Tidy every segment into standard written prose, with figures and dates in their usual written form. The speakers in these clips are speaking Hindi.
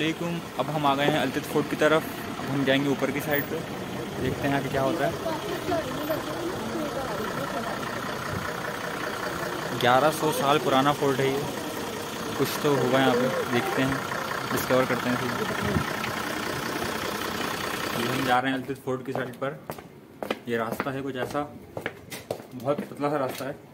अस्सलामुअलैकुम। अब हम आ गए हैं अलतत फोर्ट की तरफ। अब हम जाएंगे ऊपर की साइड पे, देखते हैं कि क्या होता है। 1100 साल पुराना फोर्ट है ये। कुछ तो होगा यहाँ पे, देखते हैं, डिस्कवर करते हैं। अभी हम जा रहे हैं अलतत फोर्ट की साइड पर। ये रास्ता है कुछ ऐसा, बहुत पतला सा रास्ता है।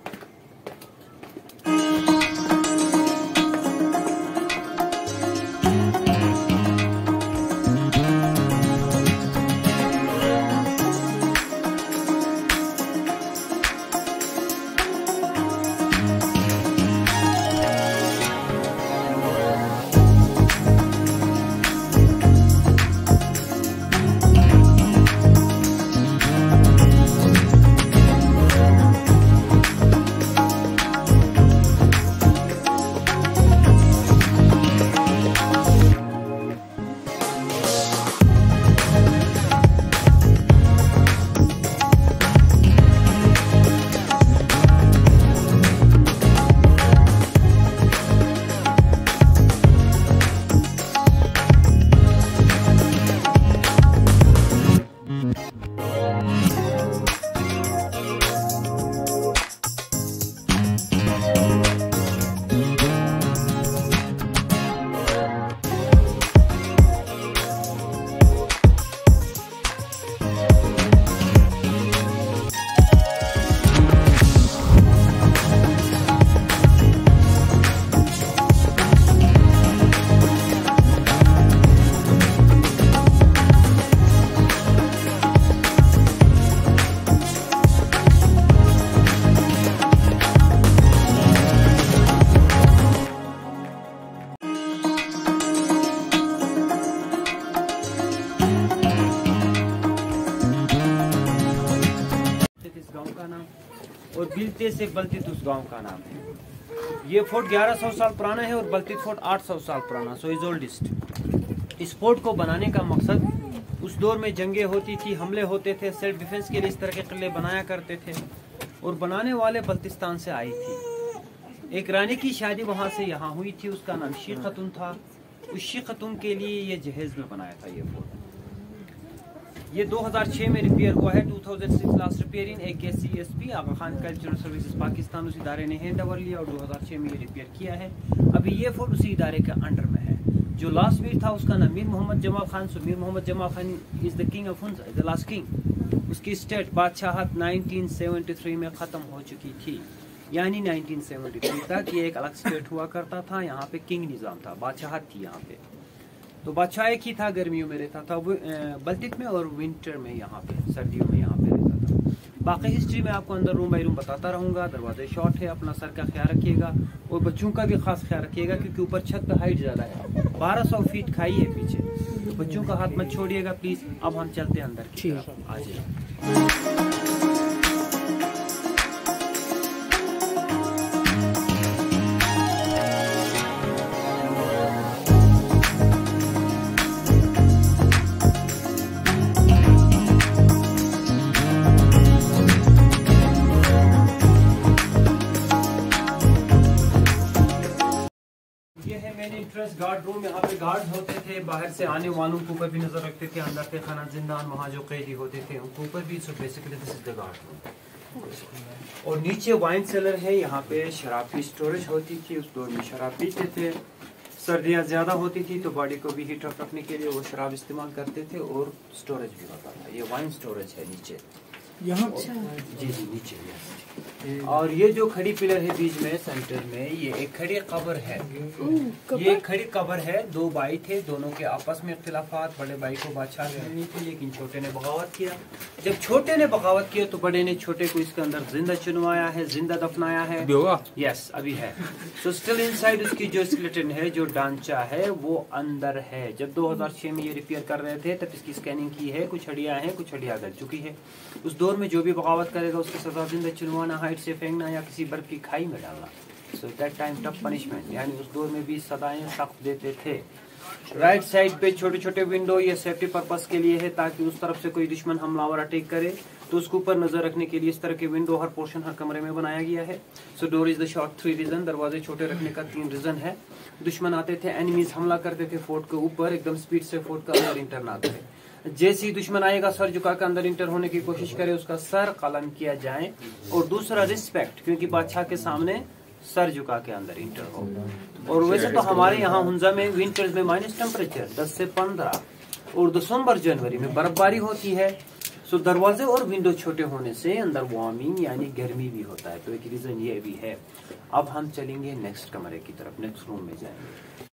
और बिलते से बल्तित उस गांव का नाम है। ये फोर्ट 1100 साल पुराना है और बल्तित फोर्ट 800 साल पुराना, सो इज ओल्डेस्ट। इस फोर्ट को बनाने का मकसद, उस दौर में जंगें होती थी, हमले होते थे, सेल्फ डिफेंस के लिए इस तरह के किले बनाया करते थे। और बनाने वाले बल्तिस्तान से आई थी। एक रानी की शादी वहाँ से यहाँ हुई थी, उसका नाम शीख खातून था। उस शीख खातून के लिए ये जहेज में बनाया था ये फोर्ट। ये 2006 में रिपेयर हुआ है। 2006 लास्ट रिपेयरिंग। एक KCSP आगा खान कल्चरल सर्विसेज पाकिस्तान उस इदारे ने हैंड ओवर लिया और 2006 में ये रिपेयर किया है। अभी ये फोर्ट उसी इदारे के अंडर में है। जो लास्ट मीर था उसका नाम Mir Mohammad Jamal Khan. So Mir Mohammad Jamal Khan is the king of Hunza, the last king. उसकी स्टेट बादशाहत 1973 में खत्म हो चुकी थी, यानी 1973 तक ये एक अलग स्टेट हुआ करता था। यहाँ पे किंग निज़ाम था, बादशाहत थी यहाँ पे। तो बादशाह एक ही था, गर्मियों में रहता था बल्तित में और विंटर में यहाँ पे, सर्दियों में यहाँ पे रहता था। बाकी हिस्ट्री में आपको अंदर रूम बाई रूम बताता रहूँगा। दरवाजे शॉर्ट है, अपना सर का ख्याल रखिएगा और बच्चों का भी खास ख्याल रखिएगा क्योंकि ऊपर छत पे हाइट ज़्यादा है, 1200 फीट खाई है पीछे, तो बच्चों का हाथ मत छोड़िएगा प्लीज़। अब हम चलते हैं अंदर की तरफ, आ जाइए। गार्ड रूम, यहाँ पे गार्ड होते थे, बाहर से आने वालों के ऊपर भी नजर रखते थे। अंदर के खाना जिंदान, वहाँ जो कैदी होते थे उनके ऊपर भी। So basically this is the guard room. और नीचे वाइन सेलर है, यहाँ पे शराब की स्टोरेज होती थी। उस दौर में शराब पीते थे, सर्दियाँ ज्यादा होती थी तो बॉडी को भी हीट अप रखने के लिए वो शराब इस्तेमाल करते थे और स्टोरेज भी होता था। ये वाइन स्टोरेज है नीचे यहाँ। जी जी नीचे। और ये जो खड़ी पिलर है बीच में सेंटर में, ये एक खड़ी कब्र है। ये एक खड़ी कब्र है। दो भाई थे, दोनों के आपस में इख्तिलाफात। बड़े भाई को बादशाह नहीं थे, लेकिन छोटे ने बगावत किया। जब छोटे ने बगावत किया तो बड़े ने छोटे को इसके अंदर जिंदा चुनवाया है, जिंदा दफनाया है। यस, अभी है। सो स्टिल इनसाइड उसकी जो स्केलेटन है, जो ढांचा है, वो अंदर है। जब 2006 में ये रिपेयर कर रहे थे तब इसकी स्कैनिंग की है। कुछ हड्डियां हैं, कुछ हड्डियां गल चुकी है। उस दौर में जो भी बगावत करेगा उसकी सजा जिंदा चुनवाना, हाइट से फेंकना या किसी बर्फ की खाई में डालना। So that time tough punishment, यानी उस दौर में भी सजाएं सख्त देते थे। राइट साइड पे छोटे छोटे विंडो, ये सेफ्टी पर्पस के लिए है ताकि उस तरफ से कोई दुश्मन हमलावर अटैक करे तो उसके ऊपर नजर रखने के लिए इस तरह के विंडो हर पोर्शन हर कमरे में बनाया गया है। So door is the short 3 reason, दरवाजे छोटे रखने का 3 रीजन है। दुश्मन आते थे, एनिमीज हमला करते थे फोर्ट के ऊपर, एकदम स्पीड से फोर्ट का अंदर इंटर आते थे। जैसे ही दुश्मन आएगा सर झुका कर अंदर इंटर होने की कोशिश करे, उसका सर कलम किया जाए। और दूसरा रिस्पेक्ट, क्योंकि बादशाह के सामने सर झुका के अंदर इंटर हो। और वैसे तो हमारे यहाँ हुंजा में विंटर्स में माइनस टेम्परेचर 10 से 15 और दिसंबर जनवरी में बर्फबारी होती है। सो दरवाजे और विंडो छोटे होने से अंदर वार्मिंग यानी गर्मी भी होता है, तो एक रीजन ये भी है। अब हम चलेंगे नेक्स्ट कमरे की तरफ, नेक्स्ट रूम में जाएंगे।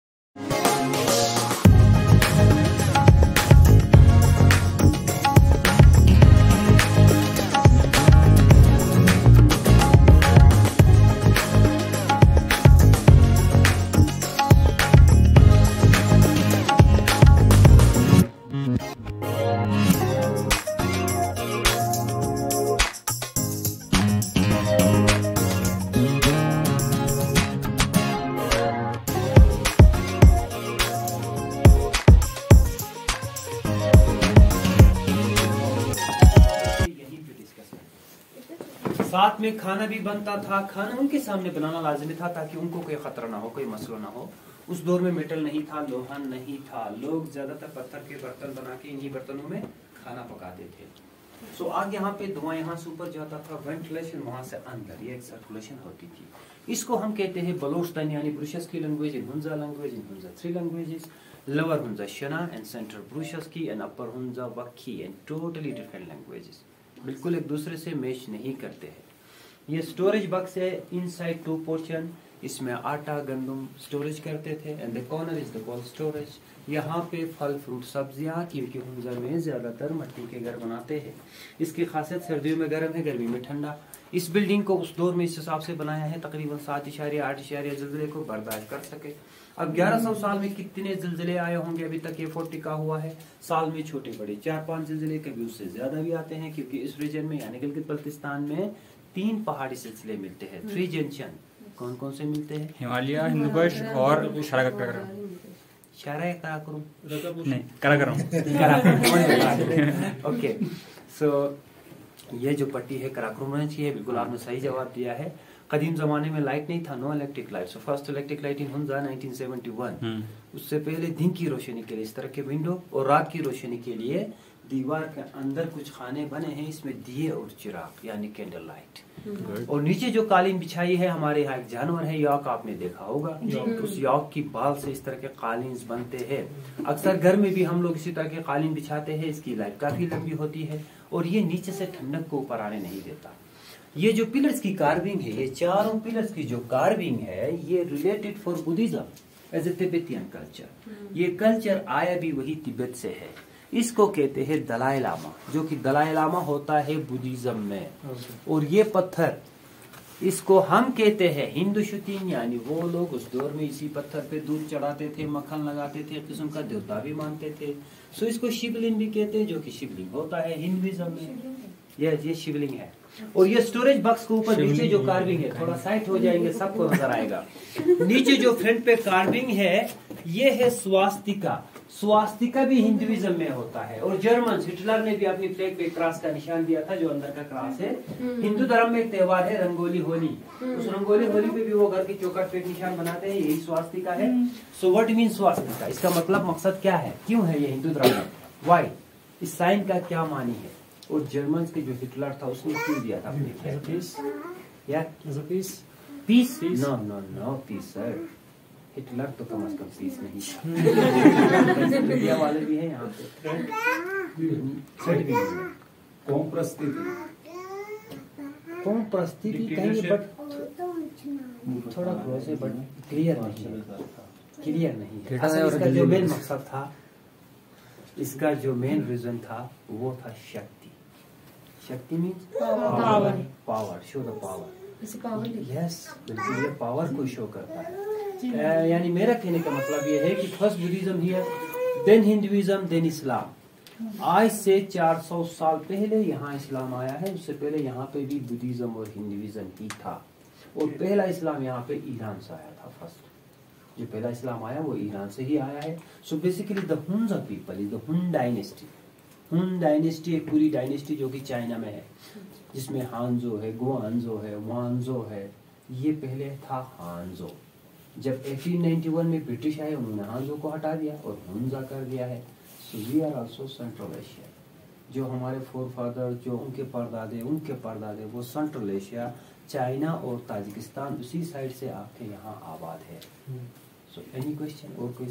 साथ में खाना भी बनता था। खाना उनके सामने बनाना लाजमी था ताकि उनको कोई खतरा ना हो, कोई मसला ना हो। उस दौर में मेटल नहीं था, लोहा नहीं था, लोग ज्यादातर पत्थर के बर्तन बना के इन्हीं बर्तनों में खाना पकाते थे। सो आग यहाँ पे धुआं यहाँ से ऊपर जाता था, वेंटिलेशन वहां से अंदर, ये एक सर्कुलेशन होती थी। इसको हम कहते हैं बलोचिस्तान यानी ब्रुशस की language, in Hunza language, in Hunza 3 languages, lower Hunza Shina and central ब्रुशस की and upper Hunza Wakhi and totally different languages, बिल्कुल एक दूसरे से मैच नहीं करते हैं। ये स्टोरेज बॉक्स है, इनसाइड 2 पोर्शन, इसमें आटा गंदम स्टोरेज करते थे and the corner is the cold storage. यहाँ पे फल फ्रूट सब्जियाँ, क्योंकि हुंजा में ज्यादातर मिट्टी के घर बनाते हैं। इसकी खासियत सर्दियों में गर्म है, गर्मी में ठंडा। इस बिल्डिंग को उस दौर में इस हिसाब से बनाया है तकरीबन 7.8 जिलजिले को बर्दाश्त कर सके। अब 1100 साल में कितने जिलजिले आए होंगे अभी तक ये फोर्ट टिका हुआ है। साल में छोटे बड़े 4-5 जिलजिले, कभी उससे ज्यादा भी आते हैं, क्योंकि इस रीजन में यानी गिलगित बल्तिस्तान में 3 पहाड़ी सिलसिले मिलते हैं, 3 जंक्शन। कौन कौन से मिलते हैं? हिमालय, हिंदू कुश और शाराकुम। ओके, सो ये जो पट्टी है कराकुरम रेंज की है, बिल्कुल आपने सही जवाब दिया है। कदीम जमाने में लाइट नहीं था, no electric light. So first electric light in Hunza 1971। उससे पहले दिन की रोशनी के लिए इस तरह के विंडो और रात की रोशनी के लिए दीवार के अंदर कुछ खाने बने हैं, इसमें दिए और चिराग यानी कैंडल लाइट। और नीचे जो कालीन बिछाई है, हमारे यहाँ एक जानवर है यॉक, आपने देखा होगा। उस यॉक की बाल से इस तरह के कालीन बनते हैं। अक्सर घर में भी हम लोग इसी तरह के कालीन बिछाते हैं। इसकी लाइफ काफी लंबी होती है और ये नीचे से ठंडक को ऊपर आने नहीं देता। ये जो पिलर्स की कार्विंग है, ये चारों पिलर्स की जो कार्विंग है, ये related for Buddhism as a Tibetan culture. ये कल्चर आया भी वही तिब्बत से है। इसको कहते हैं दलाई लामा, जो कि दलाई लामा होता है बुद्धिज्म में। और ये पत्थर, इसको हम कहते हैं हिंदू शुतीन, यानी वो लोग उस दौर में इसी पत्थर पे दूध चढ़ाते थे, मक्खन लगाते थे, एक किस्म का देवता भी मानते थे। सो इसको शिवलिंग भी कहते हैं, जो कि शिवलिंग होता है हिंदुइज्म में। ये शिवलिंग है। और ये स्टोरेज बॉक्स के ऊपर नीचे जो कार्विंग है, थोड़ा साइड हो जाएंगे सबको नजर आएगा। नीचे जो फ्रंट पे कार्विंग है, ये है स्वास्तिका। स्वास्तिका भी हिंदुइज्म में होता है। और जर्मन हिटलर ने भी अपनी फ्लैग पे क्रॉस का निशान दिया था, जो अंदर का क्रॉस है। हिंदू धर्म में एक त्योहार है रंगोली होली, उस रंगोली होली पे भी वो घर की चौखट पे निशान बनाते हैं, यही स्वास्तिका है। सो व्हाट मीन स्वास्तिका, इसका मतलब मकसद क्या है, क्यों है ये हिंदू धर्म में, वाई, इस साइन का क्या मानी है। और जर्मन के जो हिटलर था उसने क्यों दिया था अपनी flag, peace? No no no peace sir, Hitler तो कम से कम पीस नहीं था। मीडिया वाले भी हैं यहाँ पे, कौम प्रस्ती भी कहेंगे, बट थोड़ा क्लोज है, बट क्लियर नहीं है। असल इसका जो मेन मकसद था, इसका जो मेन रीजन था वो था शक्ति। शक्ति means power, show the power. Yes, बिल्कुल ये पावर को शो करता है। यानी मेरा कहने का मतलब ये है कि first Buddhism here, then Hinduism, then Islam. आज से 400 साल पहले यहाँ इस्लाम आया है। उससे पहले यहाँ पे भी बुद्धिज्म और हिंदुइज्म ही था। और पहला इस्लाम यहाँ पे ईरान से आया था। फर्स्ट जो पहला इस्लाम आया वो ईरान से ही आया है। So basically the Hunza people is the हुन डायनेस्टी। हुन डायनेस्टी एक पूरी डायनेस्टी जो कि चाइना में है, जिसमें हानजो है, गुआनजो है, वानजो है। ये पहले था हानजो। जब 1891 में ब्रिटिश आए उन्होंने हानजो को हटा दिया और हुनजा कर दिया है। So we are also central Asia. जो हमारे फोर फादर, जो उनके परदादे वो सेंट्रल एशिया, चाइना और ताजिकिस्तान उसी साइड से आके यहाँ आबाद है। सो एनी क्वेश्चन और कोई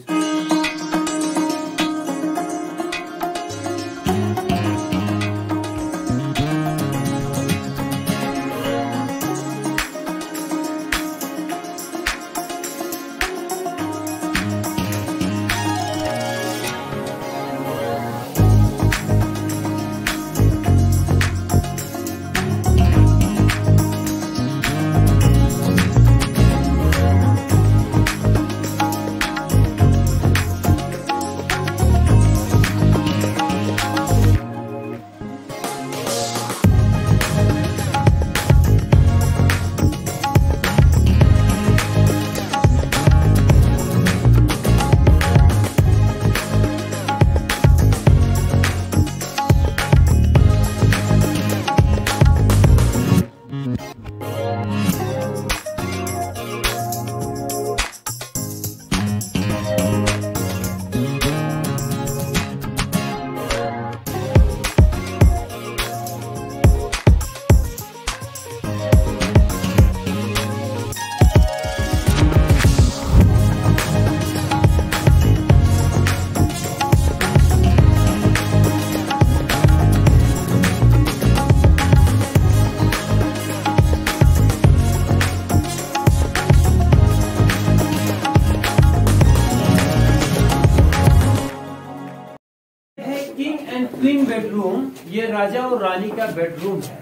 क्वीन बेडरूम, ये राजा और रानी का बेडरूम है।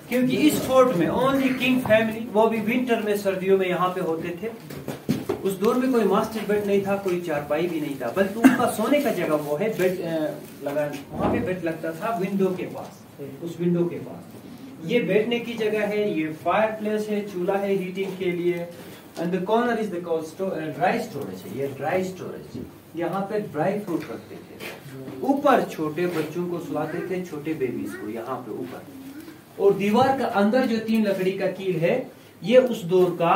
क्योंकि इस फोर्ट में ओनली किंग फैमिली, वो भी विंटर में, सर्दियों में यहाँ पे होते थे। उस दौर में कोई मास्टर बेड नहीं था, कोई चारपाई भी नहीं था, बल्कि उनका सोने का जगह वो है बेड लगा, वहाँ पे बेड लगता था विंडो के पास, उस विंडो के पास। ये बैठने की जगह है, ये फायर प्लेस है, चूल्हा है हीटिंग के लिए। And the corner is the dry storage है, ये ड्राई स्टोरेज। यहाँ पे ड्राई फ्रूट रखते थे। ऊपर छोटे बच्चों को सुलाते थे, छोटे बेबीज को यहाँ पे ऊपर। और दीवार का अंदर जो 3 लकड़ी का कील है, ये उस दौर का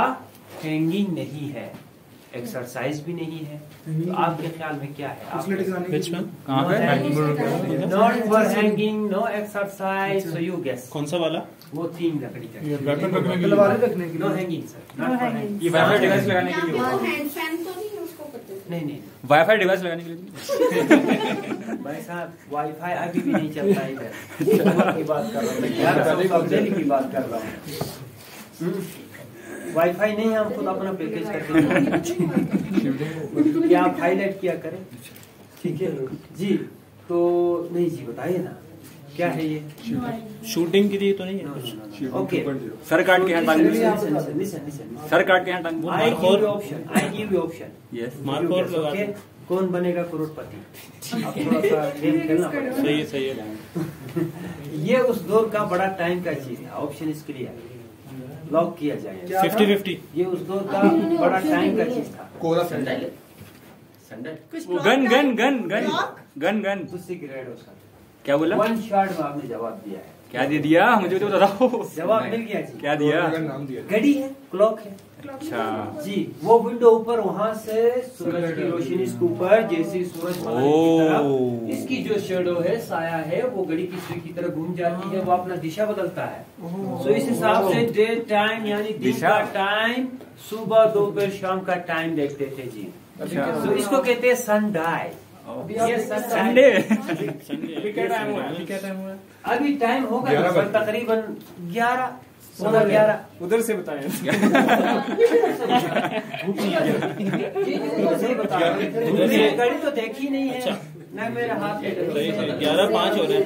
हैंगिंग नहीं है, एक्सरसाइज भी नहीं है। तो आपके ख्याल में क्या है? Not for hanging, no exercise, so you guess. कौन सा वाला? वो 3 लकड़ी का नो हैंगिंग सर, ये वाईफाई डिवाइस लगाने के लिए नहीं वाईफाई डिवाइस लगाने के लिए भाई साहब, वाईफाई अभी भी नहीं चलता इधर की बात कर रहा हूँ, 1100 की बात कर रहा हूँ। वाईफाई नहीं, हम खुद अपना पैकेज करके क्या आप हाईलाइट किया करें, ठीक है जी। तो नहीं जी, बताइए ना क्या है ये? शूटिंग के लिए तो नहीं है। ओके, सर काट के सर काट के I give you option. Yes, markhor लगा के कौन बनेगा करोड़पति? अब थोड़ा सा गेम खेलना पड़ेगा। सही है। ये उस दौर का बड़ा टाइम का चीज था। ऑप्शन इसके लिए लॉक किया जाएगा 50-50। ये उस दौर का बड़ा टाइम का चीज था। Gun gun gun gun gun gun उससे ग्रेड हो सर। क्या बोला? 1 शॉट में आपने जवाब दिया है। क्या दे दिया मुझे तो बताओ। जवाब मिल गया जी। क्या दिया? घड़ी है, क्लॉक है। अच्छा जी, वो विंडो ऊपर, वहाँ से सूरज की रोशनी इसके ऊपर, जैसे सूरज की तरफ इसकी जो शेडो है, साया है, वो घड़ी की सुई की तरह घूम जाती है, वो अपना दिशा बदलता है। तो इस हिसाब से डे टाइम यानी दिन का टाइम, सुबह दोपहर शाम का टाइम देखते थे जी। तो इसको कहते हैं सनडाई। संडे अभी टाइम होगा तकरीबन 11 उधर से बताएं। घड़ी तो देखी नहीं है ना मेरे हाथ में। 11:05 हो रहे हैं।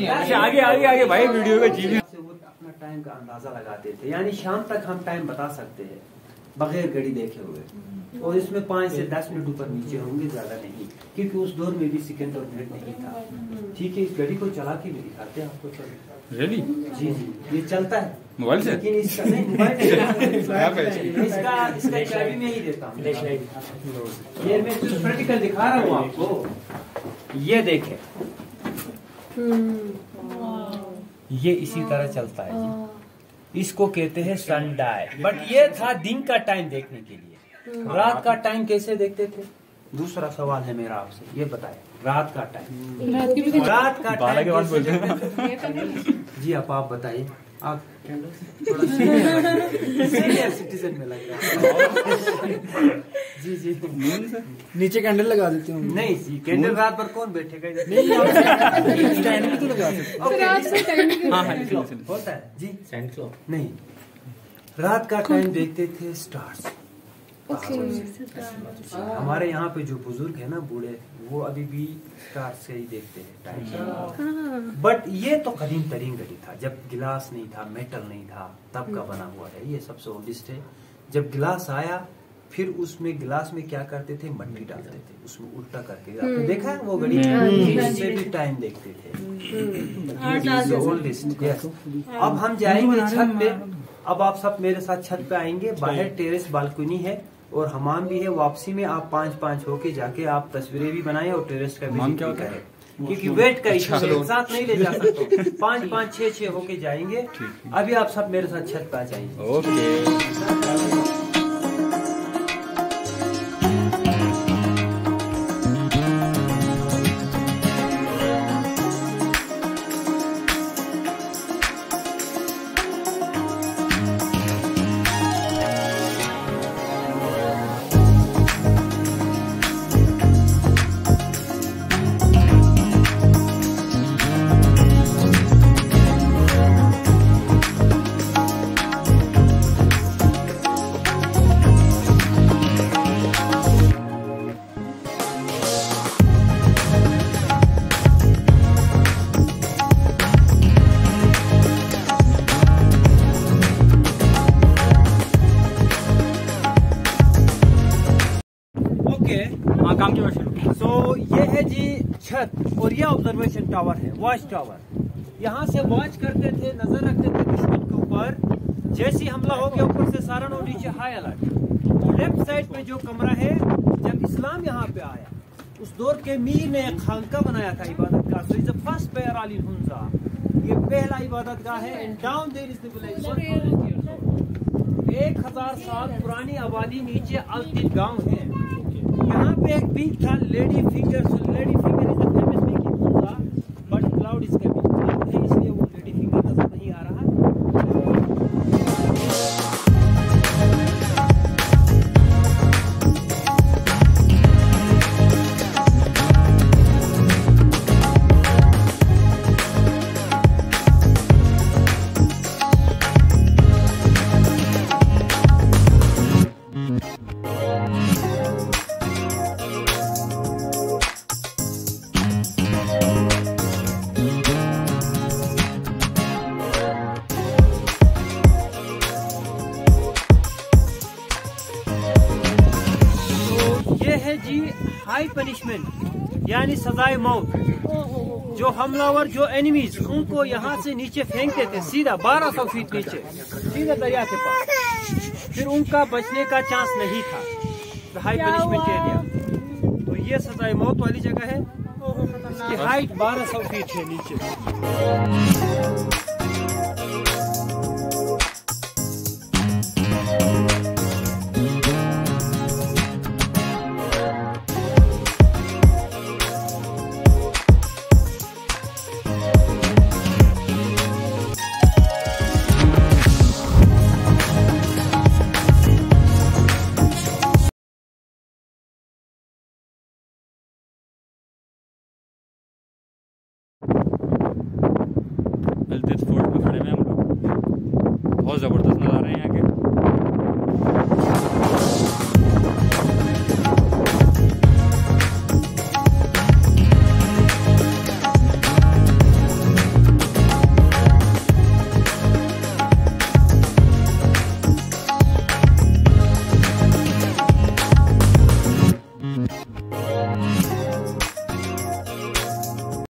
अच्छा, आगे आगे आगे भाई, वीडियो का जीवी अपना टाइम का अंदाजा लगाते थे, यानी शाम तक हम टाइम बता सकते हैं बगैर घड़ी देखे हुए। और इसमें 5 से 10 मिनट ऊपर नीचे होंगे, ज्यादा नहीं, क्योंकि उस दौर में भी सेकंड और मिनट नहीं था। ठीक है, इस घड़ी को चला के भी दिखाते हैं आपको। रियली? जी जी, ये चलता है मोबाइल से, लेकिन इसका नहीं, मोबाइल इसका चाबी में ही देता हूँ। ये मैं जो प्रैक्टिकल दिखा रहा हूँ आपको, ये देखें, ये इसी तरह चलता है जी। इसको कहते हैं सनडाई। बट ये था दिन का टाइम देखने के लिए। रात का टाइम कैसे देखते थे? दूसरा सवाल है मेरा आपसे, ये बताए रात का टाइम। रात का टाइम कैसे देखते थे? जी आप बताइए। आप थोड़ा सीनियर सिटीजन में लग रहा है। जी जी नीचे कैंडल लगा देते हूँ। नहीं जी, कैंडल रात भर कौन बैठेगा? नहीं स्टैंड भी तो लगा सकते। होता है जी। सैंड क्लॉक नहीं, रात का टाइम देखते थे स्टार्स। हमारे यहाँ पे जो बुजुर्ग है ना, बूढ़े, वो अभी भी स्टार्स से ही देखते हैं टाइम। बट ये तो कदीम तरीन घड़ी था, जब गिलास नहीं था, मेटल नहीं था, तब का बना हुआ है। ये सबसे ओल्डेस्ट है। जब गिलास आया, फिर उसमें गिलास में क्या करते थे? मट्टी डालते थे उसमें उल्टा करके। आपने देखा है वो घड़ी? उससे भी टाइम देखते थे। ओल्डेस्ट। यस। अब हम जाएंगे छत पे। अब आप सब मेरे साथ छत पे आएंगे। बाहर टेरेस बालकनी है और हमाम भी है। वापसी में आप 5-5 होके जाके आप तस्वीरें भी बनाएं और टेरेस का भी क्या करें, क्योंकि वेट का इशू है, साथ नहीं ले जा सकते। 5-5, 6-6 होके जाएंगे। अभी आप सब मेरे साथ छत पे आ जाइए। ओके। काम की मशीन। सो ये है जी छत और ये ऑब्जर्वेशन टावर है, वॉच टावर। यहाँ से वॉच करते थे, नजर रखते थे दुश्मन के ऊपर। जैसे हमला हो गया, ऊपर से सारण और नीचे हाई अलर्ट। लेफ्ट साइड पे जो कमरा है, जब इस्लाम यहाँ पे आया, उस दौर के मीर ने एक खानका बनाया था इबादत का। सो इज द फर्स्ट पैर अली हुंजा, ये पहला इबादत का है। And down there is the village. 1000 साल पुरानी आबादी नीचे अलतिल गांव है। यहाँ पे एक बीच था lady finger. So lady finger is the famous beach in Hunza, but cloud is coming है, इसलिए वो लेडी फिंगर नजर नहीं आ रहा। है जी हाई पनिशमेंट, यानी सजाए मौत। जो हमलावर, जो एनिमीज, उनको यहाँ से नीचे फेंकते थे सीधा 1200 फीट नीचे, सीधे दरिया के पास। फिर उनका बचने का चांस नहीं था। हाई पनिशमेंट एरिया, तो ये सजाए मौत वाली जगह है। इसकी हाइट 1200 फीट है नीचे। फोर्ट में खड़े हैं हम लोग। बहुत ज़बरदस्त नज़ारे हैं यहाँ के।